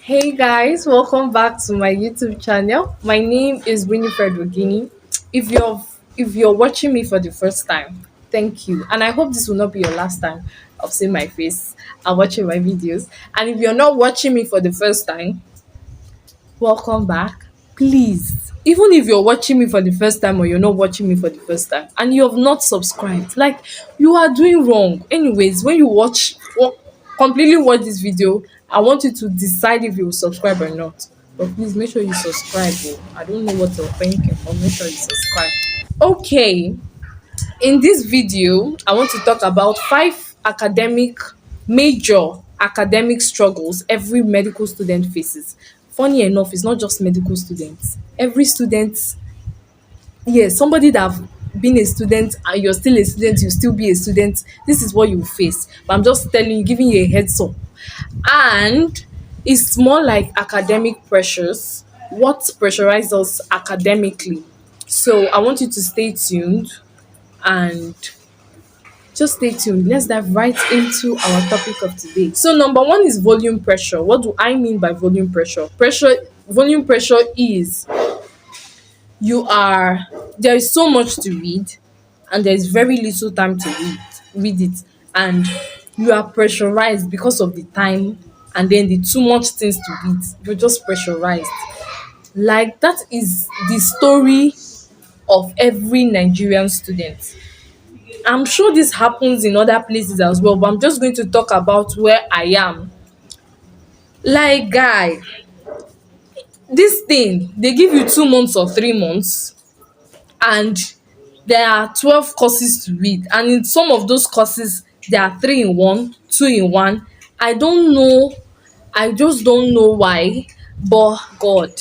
Hey guys, welcome back to my YouTube channel. My name is Winifred Wogini. If you're watching me for the first time, thank you. And I hope this will not be your last time of seeing my face and watching my videos. And if you're not watching me for the first time, welcome back. Please, even if you're watching me for the first time or you're not watching me for the first time and you have not subscribed, like you are doing wrong. Anyways, when you completely watch this video, I want you to decide if you will subscribe or not. But please make sure you subscribe. Oh. I don't know what you're thinking, but make sure you subscribe. Okay, in this video, I want to talk about major academic struggles every medical student faces. Funny enough, it's not just medical students. Every student, yes, somebody that have been a student and you're still a student, you still be a student. This is what you face. But I'm just telling you, giving you a heads up. And it's more like academic pressures. What pressurizes us academically? So I want you to stay tuned and just stay tuned. Let's dive right into our topic of today. So, number one is volume pressure. What do I mean by volume pressure? Volume pressure is there is so much to read, and there is very little time to read it, and you are pressurized because of the time, and then the too much things to read. You're just pressurized. Like that is the story of every Nigerian student. I'm sure this happens in other places as well, but I'm just going to talk about where I am. Like, guy, this thing, they give you 2 months or 3 months, and there are 12 courses to read. And in some of those courses, there are three in one, two in one. I don't know. I just don't know why, but God,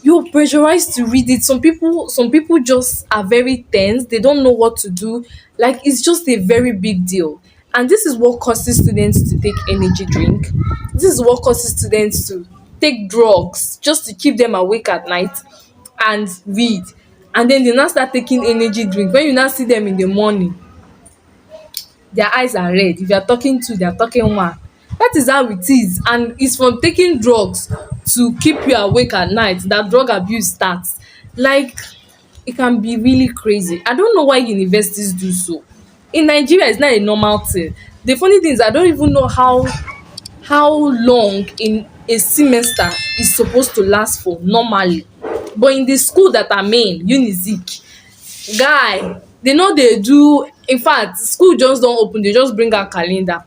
you're pressurized to read it. Some people just are very tense. They don't know what to do. Like it's just a very big deal. And this is what causes students to take energy drink. This is what causes students to take drugs just to keep them awake at night and read. And then they now start taking energy drink. When you now see them in the morning, their eyes are red. If you are talking two, they are talking one. That is how it is, and it's from taking drugs to keep you awake at night that drug abuse starts. Like it can be really crazy. I don't know why universities do so. In Nigeria, it's not a normal thing. The funny thing is I don't even know how long in a semester is supposed to last for normally. But in the school that I'm in, Unizik, guy, they know they do. In fact, school just don open, they just bring out calendar,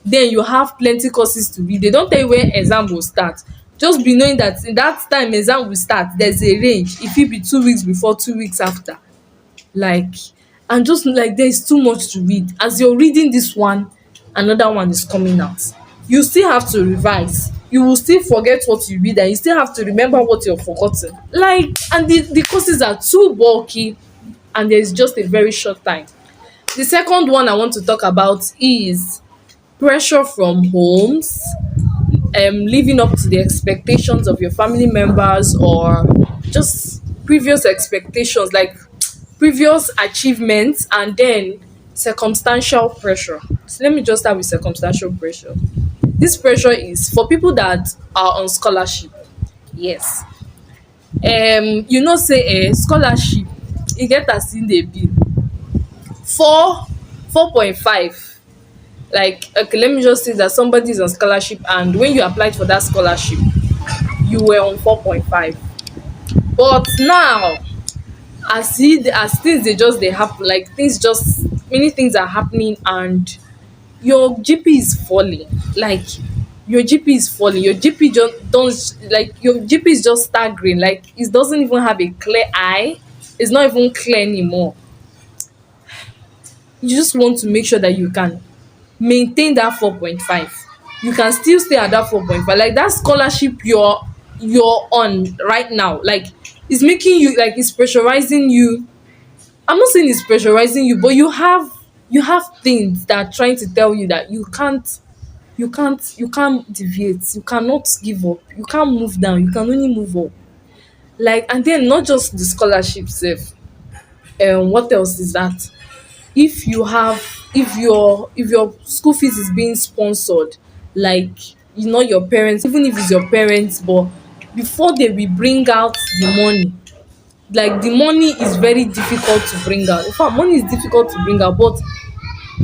then you have plenty courses to read. They don tell you when exam go start. Just be knowing that in that time exam will start, there's a range. E fit be 2 weeks before, 2 weeks after. Like, and just like there is too much to read. As you're reading this one, another one is coming out. You still have to revise. You will still forget what you read, and you still have to remember what you've forgotten. Like, and the courses are too bulky, and there is just a very short time. The second one I want to talk about is pressure from homes, living up to the expectations of your family members, or just previous expectations, like previous achievements, and then circumstantial pressure. So let me just start with circumstantial pressure. This pressure is for people that are on scholarship. Yes. You know say scholarship e get as e dey be. 4.5. Like, okay, let me just say that somebody is on scholarship, and when you applied for that scholarship you were on 4.5. But now, as things dey happen, like things just many things are happening, and your GP is falling. Like your GP is falling. Your GP just don't, like, your GP is just staggering. Like it doesn't even have a clear eye. It's not even clear anymore. You just want to make sure that you can maintain that 4.5. You can still stay at that 4.5. Like that scholarship you're on right now, like it's making you, like it's pressurizing you. I'm not saying it's pressurizing you, but you have things that are trying to tell you that you can't deviate, you cannot give up, you can't move down, you can only move up. Like, and then not just the scholarship sef. What else is that? If your school fees is being sponsored, like you know, your parents, even if it's your parents, but before they will bring out the money, like the money is very difficult to bring out. In fact, money is difficult to bring out, but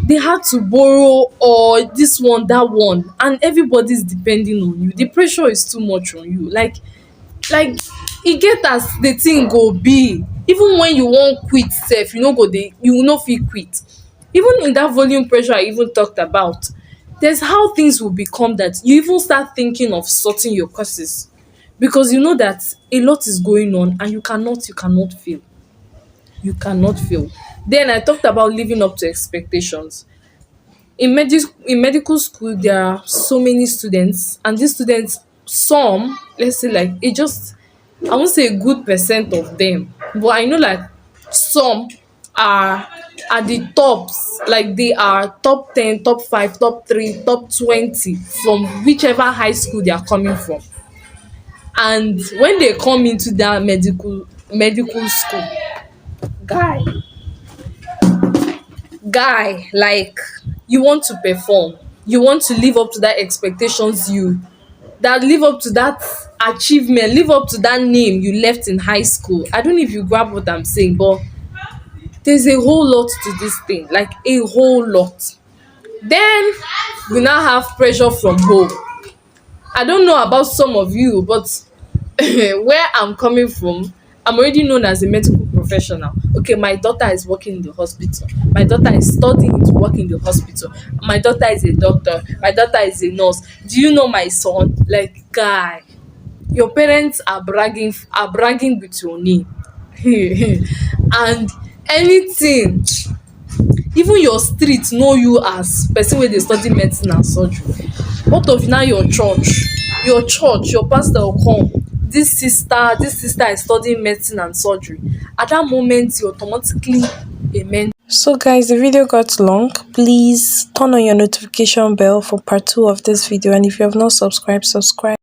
they had to borrow or this one, that one, and everybody's depending on you. The pressure is too much on you. Like e get as the thing go be. Even when you wan quit sef, you no go dey, you no fit quit. Even in that volume pressure I even talked about, there's how things will become that you even start thinking of sorting your courses, because you know that a lot is going on and you cannot fail. You cannot fail. Then I talked about living up to expectations. In medical school there are so many students, and these students, some, let's say like it just, I won't say a good percent of them, but I know like some are at the tops, like they are top 10, top 5, top 3, top 20 from whichever high school they are coming from. And when they come into that medical school, guy like, you want to perform, you want to live up to that expectations, you that live up to that achievement, live up to that name you left in high school. I don't know if you grab what I'm saying, but there's a whole lot to this thing, like a whole lot. Then we now have pressure from home. I don't know about some of you, but where I'm coming from, I'm already known as a medical professional. Okay, my daughter is working in the hospital. My daughter is studying to work in the hospital. My daughter is a doctor. My daughter is a nurse. Do you know my son? Like, guy, your parents are bragging with your name. And anything, even your street know you as person wey dey study medicine and surgery. What of now your pastor go come, this sister is studying medicine and surgery. At that moment you automatically amen. So guys, the video got long. Please turn on your notification bell for part 2 of this video, and if you have not subscribed, subscribe.